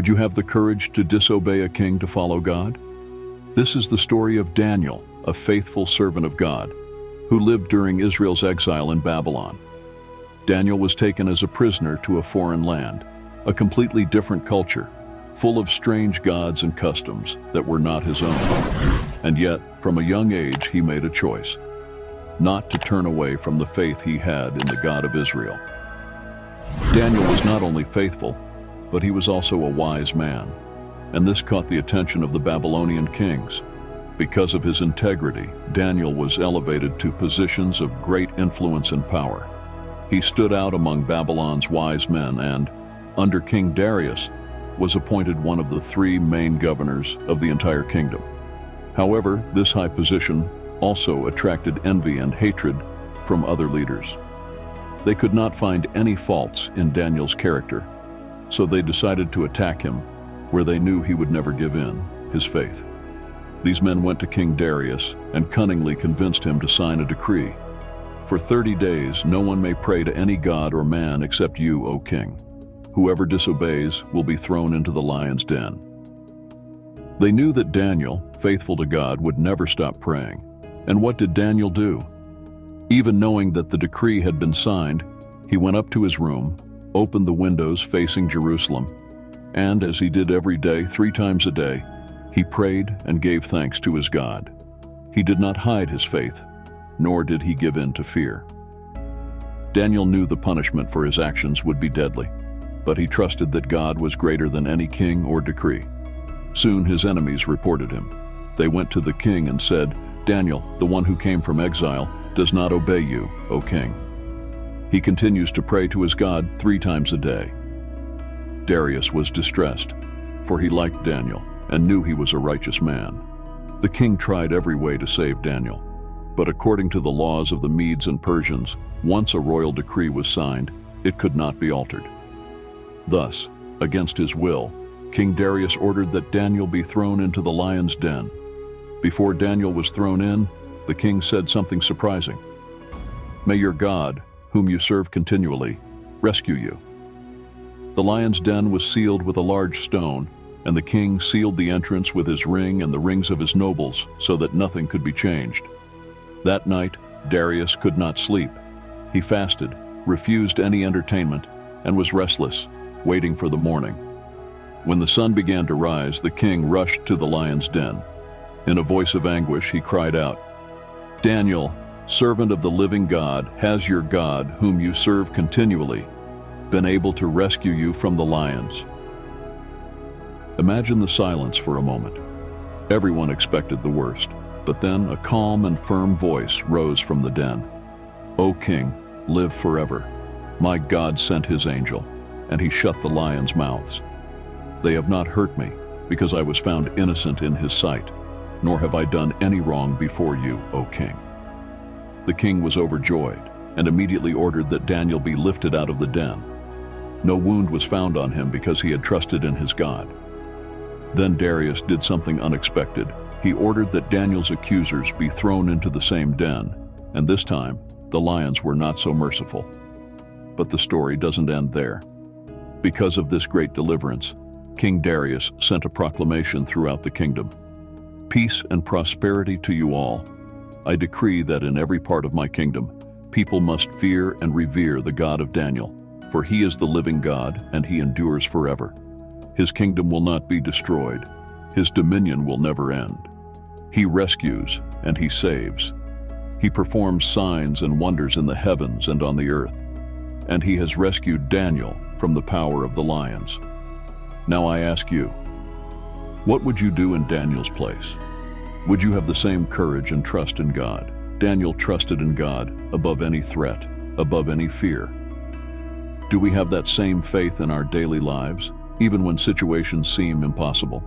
Would you have the courage to disobey a king to follow God? This is the story of Daniel, a faithful servant of God, who lived during Israel's exile in Babylon. Daniel was taken as a prisoner to a foreign land, a completely different culture, full of strange gods and customs that were not his own. And yet, from a young age, he made a choice, not to turn away from the faith he had in the God of Israel. Daniel was not only faithful, but he was also a wise man, and this caught the attention of the Babylonian kings. Because of his integrity, Daniel was elevated to positions of great influence and power. He stood out among Babylon's wise men and, under King Darius, was appointed one of the 3 main governors of the entire kingdom. However, this high position also attracted envy and hatred from other leaders. They could not find any faults in Daniel's character, so they decided to attack him where they knew he would never give in, his faith. These men went to King Darius and cunningly convinced him to sign a decree. For 30 days, no one may pray to any god or man except you, O king. Whoever disobeys will be thrown into the lion's den. They knew that Daniel, faithful to God, would never stop praying. And what did Daniel do? Even knowing that the decree had been signed, he went up to his room, opened the windows facing Jerusalem, and as he did every day, 3 times a day, he prayed and gave thanks to his God. He did not hide his faith, nor did he give in to fear. Daniel knew the punishment for his actions would be deadly, but he trusted that God was greater than any king or decree. Soon his enemies reported him. They went to the king and said, "Daniel, the one who came from exile, does not obey you, O king. He continues to pray to his God 3 times a day." Darius was distressed, for he liked Daniel and knew he was a righteous man. The king tried every way to save Daniel, but according to the laws of the Medes and Persians, once a royal decree was signed, it could not be altered. Thus, against his will, King Darius ordered that Daniel be thrown into the lion's den. Before Daniel was thrown in, the king said something surprising. "May your God, whom you serve continually, rescue you." The lion's den was sealed with a large stone, and the king sealed the entrance with his ring and the rings of his nobles so that nothing could be changed. That night, Darius could not sleep. He fasted, refused any entertainment, and was restless, waiting for the morning. When the sun began to rise, the king rushed to the lion's den. In a voice of anguish, he cried out, "Daniel, servant of the living God, has your God, whom you serve continually, been able to rescue you from the lions?" Imagine the silence for a moment. Everyone expected the worst, but then a calm and firm voice rose from the den. "O king, live forever. My God sent his angel, and he shut the lions' mouths. They have not hurt me, because I was found innocent in his sight, nor have I done any wrong before you, O king." The king was overjoyed and immediately ordered that Daniel be lifted out of the den. No wound was found on him because he had trusted in his God. Then Darius did something unexpected. He ordered that Daniel's accusers be thrown into the same den, and this time, the lions were not so merciful. But the story doesn't end there. Because of this great deliverance, King Darius sent a proclamation throughout the kingdom. "Peace and prosperity to you all. I decree that in every part of my kingdom, people must fear and revere the God of Daniel, for he is the living God and he endures forever. His kingdom will not be destroyed. His dominion will never end. He rescues and he saves. He performs signs and wonders in the heavens and on the earth. And he has rescued Daniel from the power of the lions." Now I ask you, what would you do in Daniel's place? Would you have the same courage and trust in God? Daniel trusted in God above any threat, above any fear. Do we have that same faith in our daily lives, even when situations seem impossible?